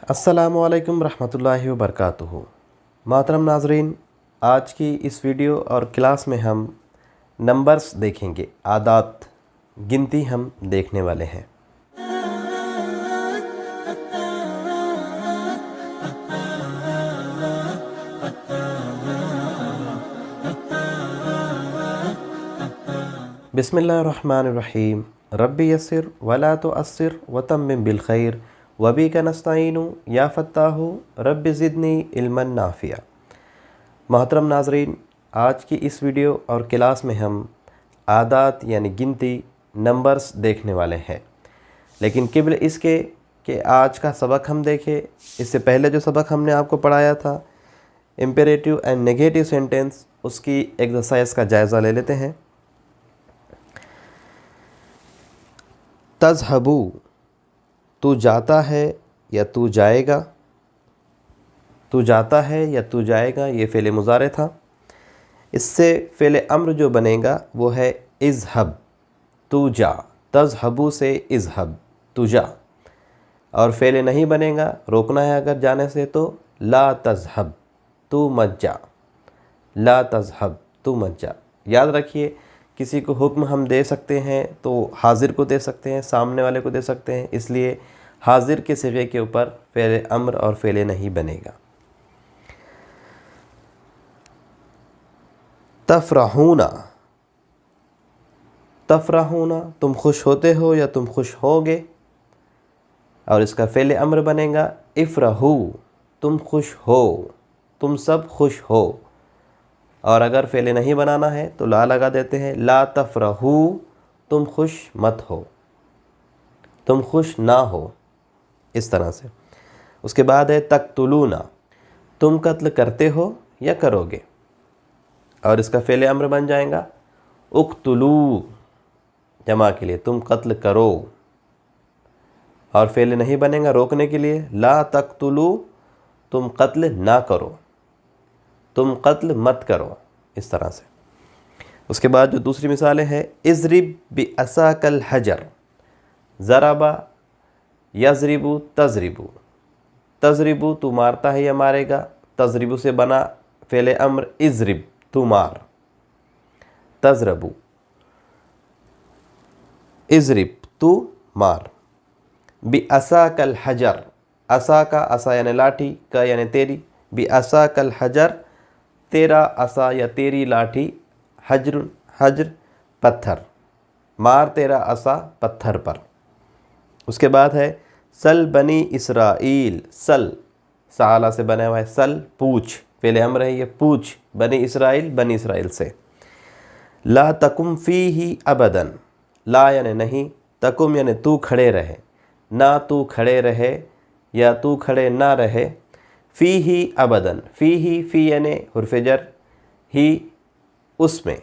अस्सलामुअलैकुम रहमतुल्लाहि व बरकातुहू। मोहतरम नाज़रीन, आज की इस वीडियो और क्लास में हम नंबर्स देखेंगे, आदात, गिनती हम देखने वाले हैं। बिस्मिल्लाहिर्रहमानिर्रहीम। रब्बी यस्सिर वला तुअस्सिर वतम्मिम बिल खैर वबीका नस्तईनु या फत्ताहु रब्बि ज़िदनी इल्मन नाफ़िया। मोहतरम नाज़रीन, आज की इस वीडियो और क्लास में हम आदात यानी गिनती, नंबर्स देखने वाले हैं। लेकिन किबल इसके कि आज का सबक हम देखें, इससे पहले जो सबक हमने आपको पढ़ाया था इम्पेरेटिव एंड नेगेटिव सेंटेंस, उसकी एक्सरसाइज का जायज़ा ले लेते हैं। तज़हबू, तू जाता है या तू जाएगा। तू जाता है या तू जाएगा, ये फ़ेल मुज़ारे था। इससे फ़ेल अम्र जो बनेगा वो है इज़हब, तू जा। तज़हबू से इज़हब, तू जा। और फ़ेल नहीं बनेगा, रोकना है अगर जाने से, तो ला तज़हब, तू मत जा। ला तज़हब, तू मत जा। याद रखिए, किसी को हुक्म हम दे सकते हैं तो हाजिर को दे सकते हैं, सामने वाले को दे सकते हैं, इसलिए हाजिर के सिगे के ऊपर फ़ेल अम्र और फ़ेल नहीं बनेगा। तफ़रहूना, तफ़रहूना, तुम खुश होते हो या तुम खुश होगे। और इसका फ़ेल अम्र बनेगा इफ़रहू, तुम खुश हो, तुम सब खुश हो। और अगर फ़ेल नहीं बनाना है तो ला लगा देते हैं, ला तफ़रहू, तुम खुश मत हो, तुम खुश ना हो, इस तरह से। उसके बाद है तक़तुलूना, तुम कत्ल करते हो या करोगे। और इसका फ़ेल अम्र बन जाएगा उक़्तुलू, जमा के लिए, तुम कत्ल करो। और फ़ेल नहीं बनेगा रोकने के लिए, ला तक़तुलू, तुम कत्ल ना करो, तुम कत्ल मत करो, इस तरह से। उसके बाद जो दूसरी मिसालें हैं, इज़रिब बिअसाकल हजर, ज़रबा यज़रिबु तज़रिबु। तज़रिबु, तू मारता है या मारेगा। तज़रिबु से बना फ़ेल अम्र इज़रिब, तू मार। तज़रबु, इज़रिब, तू मार। बिअसाकल हजर, असा का, असा यानी लाठी, का यानी तेरी। बिअसाकल हजर, तेरा असा या तेरी लाठी। हजर, हजर पत्थर, मार तेरा असा पत्थर पर। उसके बाद है सल बनी इसराइल, सल साला से बना हुआ है, सल पूछ, फ़ेल अम्र है ये, पूछ बनी इसराइल, बनी इसराइल से। ला तकुम फ़ीही अबदन, ला यानी नहीं, तकुम यानी तू खड़े रहे, ना तू खड़े रहे या तू खड़े ना रहे। फ़ीही अबदन, फ़ीही, फ़ी यानी हुर्फ़ जर, ही उसमें,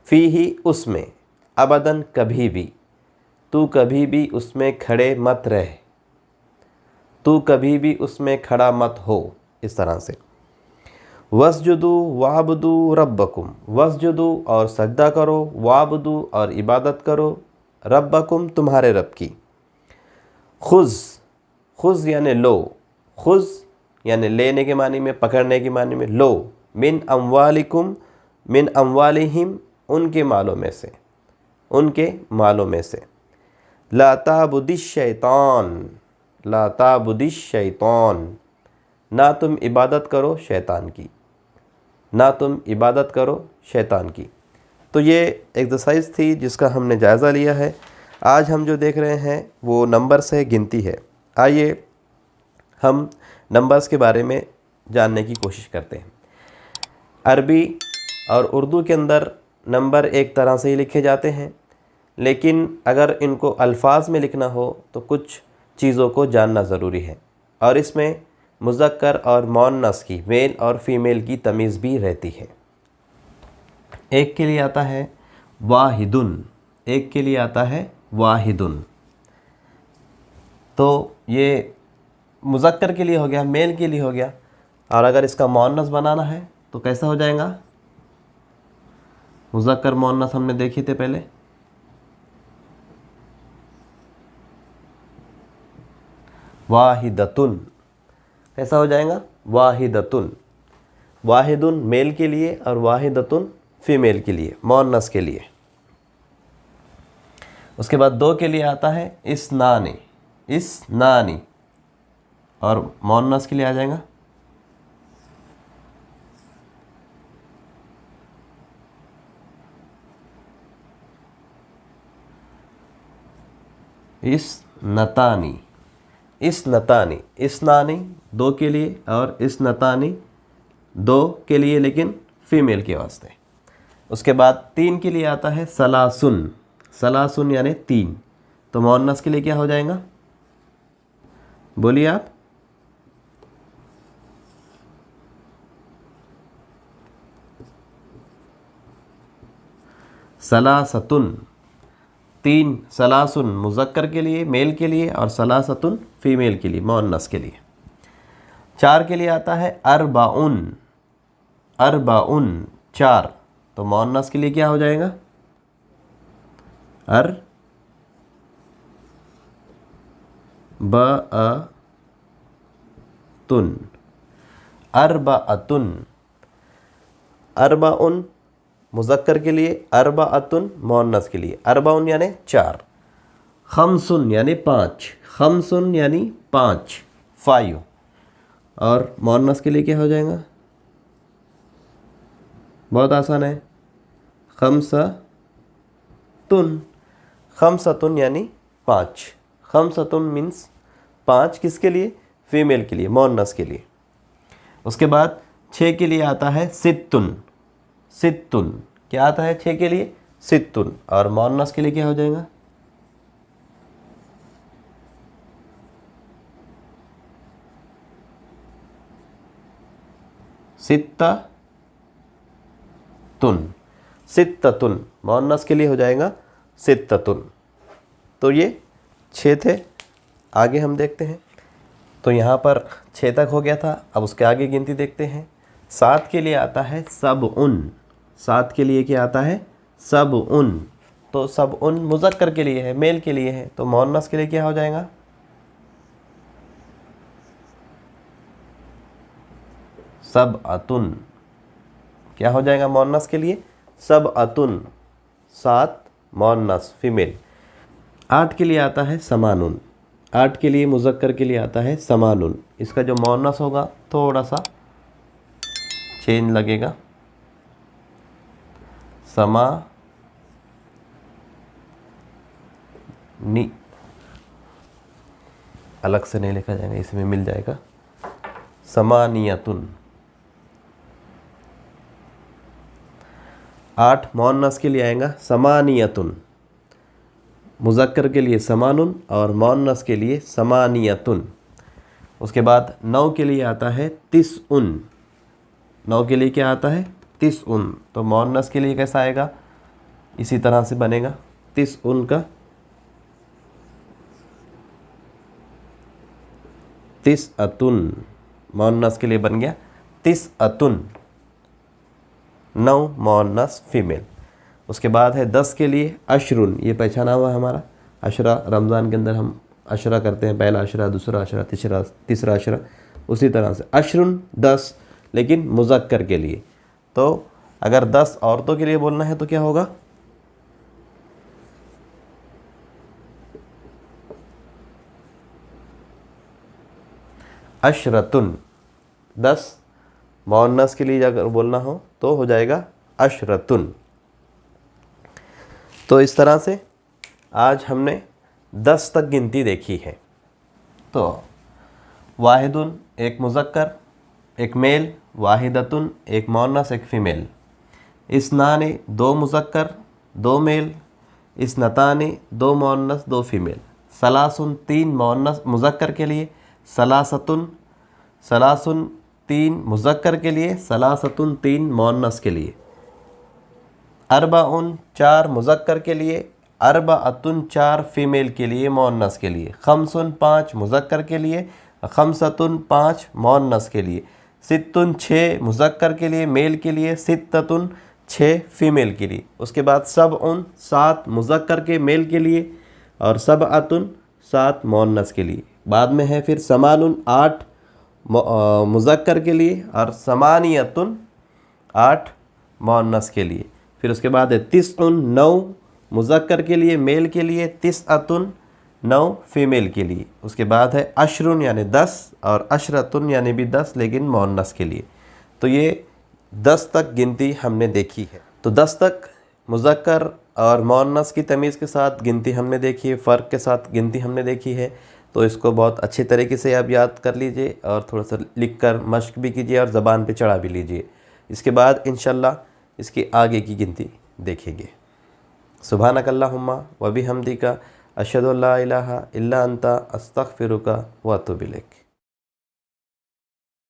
फ़ीही उसमें, अबदन कभी भी, तू कभी भी उसमें खड़े मत रहे, तू कभी भी उसमें खड़ा मत हो, इस तरह से। वस्जुदू वाबुदू रब्बकुम, वस्जुदू और सजदा करो, वाबुदू और इबादत करो, रब्बकुम तुम्हारे रब की। खुज़, खुज़ यानी लो, खुज़ यानी लेने के मानी में, पकड़ने के मानी में, लो। मिन अम्वालिकुम, मिन अम्वालिहिम, उनके मालों में से, उनके मालों में से। ला ताबुदिश शैतान, ला ताबुदिश शैतान, ना तुम इबादत करो शैतान की, ना तुम इबादत करो शैतान की। तो ये एक्सरसाइज थी जिसका हमने जायज़ा लिया है। आज हम जो देख रहे हैं वो नंबर्स है, गिनती है। आइए हम नंबर्स के बारे में जानने की कोशिश करते हैं। अरबी और उर्दू के अंदर नंबर एक तरह से ही लिखे जाते हैं, लेकिन अगर इनको अल्फाज में लिखना हो तो कुछ चीज़ों को जानना ज़रूरी है। और इसमें मुज़क्कर और मुअन्नस की, मेल और फ़ीमेल की तमीज़ भी रहती है। एक के लिए आता है वाहिदुन, एक के लिए आता है वाहिदुन। तो ये मुज़क्कर के लिए हो गया, मेल के लिए हो गया। और अगर इसका मुअन्नस बनाना है तो कैसा हो जाएगा। मुज़क्कर मुअन्नस हमने देखी थे पहले। वाहिदतुन, कैसा हो जाएगा? वाहिदतुन। वाहिदुन मेल के लिए और वाहिदतुन फीमेल के लिए, मुअन्नस के लिए। उसके बाद दो के लिए आता है इस्नानी, इस्नानी, और मुअन्नस के लिए आ जाएगा इस्नतानी, इस्नतानी। इस्नानी दो के लिए और इस्नतानी दो के लिए, लेकिन फीमेल के वास्ते। उसके बाद तीन के लिए आता है सलासुन, सलासुन यानी तीन, तो मुअन्नस के लिए क्या हो जाएगा? बोलिए आप। सलासतुन, तीन, सलासुन मुज़क्कर के लिए मेल के लिए और सलासतुन फीमेल के लिए, मुअन्नस के लिए। चार के लिए आता है अरबाउन, अरबाउन चार, तो मुअन्नस के लिए क्या हो जाएगा? अर बअतुन, अरबाअतुन। अरबाउन मुज़क्कर के लिए, अरबाअतुन मुअन्नस के लिए। अरबाउन यानी चार, खमसुन यानी पाँच, खमसुन यानी पाँच, फाइव, और मुअन्नस के लिए क्या हो जाएगा? बहुत आसान है, खमसतुन, खमसतुन यानी पाँच। खमसतुन मीन्स पाँच, किसके लिए? फीमेल के लिए, मुअन्नस के लिए। उसके बाद छः के लिए आता है सित्तुन, सित्तुन क्या आता है छः के लिए? सित्तुन, और मुअन्नस के लिए क्या हो जाएगा? सित्ततुन, सित्ततुन, मुअन्नस के लिए हो जाएगा सित्ततुन। तो ये छः थे। आगे हम देखते हैं। तो यहाँ पर छः तक हो गया था, अब उसके आगे गिनती देखते हैं। सात के लिए आता है सबउन, सात के लिए क्या आता है? सबउन, तो सबउन मुज़क्कर के लिए है, मेल के लिए है, तो मुअन्नस के लिए क्या हो जाएगा? सबअतुन, क्या हो जाएगा मुअन्नस के लिए? सबअतुन, सात, मुअन्नस फीमेल। आठ के लिए आता है समानुन, आठ के लिए मुज़क्कर के लिए आता है समानुन। इसका जो मुअन्नस होगा थोड़ा सा चेंज लगेगा, समा नी, अलग से नहीं लिखा जाएगा, इसमें मिल जाएगा समानियतुन। आठ मुअन्नस के लिए आएगा समानियतुन, मुज़क्कर के लिए समानुन और मुअन्नस के लिए समानियतुन। उसके बाद नौ के लिए आता है तिसउन, नौ के लिए क्या आता है? तिसउन, तो मुअन्नस के लिए कैसा आएगा? इसी तरह से बनेगा तिसउन का तिसअतुन, मुअन्नस के लिए बन गया तिसअतुन, नौ मुअन्नस फीमेल। उसके बाद है 10 के लिए अशरुन, ये पहचाना हुआ है हमारा अशरा, रमज़ान के अंदर हम अशरा करते हैं, पहला अशरा, दूसरा अशरा, तीसरा अशरा, उसी तरह से अशरुन 10, लेकिन मुज़क्कर के लिए। तो अगर 10 औरतों के लिए बोलना है तो क्या होगा? अशरतुन, 10 मुअन्नस के लिए अगर बोलना हो तो हो जाएगा अशरतुन। तो इस तरह से आज हमने 10 तक गिनती देखी है। तो वाहिदुन एक मुज़क्कर एक मेल, वाहिदतुन एक मुअन्नस एक फ़ीमेल, इस्नानी दो मुज़क्कर दो मेल, इस्नतानी दो मुअन्नस दो फ़ीमेल, सलासुन तीन मुअन्नस मुज़क्कर के लिए, सलासतुन सलासुन तीन मुज़क्कर के लिए, सलासतुन तीन मुअन्नस के लिए, अरबाउन चार मुज़क्कर के लिए, अरबाअतुन चार फ़ीमेल के लिए मुअन्नस के लिए, खमसुन पाँच मुज़क्कर के लिए, खमसतुन पाँच मुअन्नस के लिए, सित्तुन छः मुज़क्कर के लिए मेल के लिए, सित्ततुन छः फ़ीमेल के लिए। उसके बाद सबउन सात मुज़क्कर के मेल के लिए और सबअतुन सात मुअन्नस के लिए। बाद में है फिर समानुन 8 मुज़क्कर के लिए और समानियतुन 8 मुअन्नस के लिए। फिर उसके बाद है तिस्उन 9 मुज़क्कर के लिए मेल के लिए, तिस्अतुन 9 फीमेल के लिए। उसके बाद है अशरुन यानी 10 और अशरतुन यानी भी 10 लेकिन मुअन्नस के लिए। तो ये 10 तक गिनती हमने देखी है। तो 10 तक मुज़क्कर और मुअन्नस की तमीज़ के साथ गिनती हमने देखी है, फ़र्क के साथ गिनती हमने देखी है। तो इसको बहुत अच्छे तरीके से आप याद कर लीजिए और थोड़ा सा लिख कर मश्क भी कीजिए और ज़बान पे चढ़ा भी लीजिए। इसके बाद इंशाल्लाह इसकी आगे की गिनती देखेंगे। सुब्हानकल्लाहुम्मा व बिहम्दिका अशहदु अल्ला इलाहा इल्ला अंता अस्तगफिरुका व अतूबु इलैक।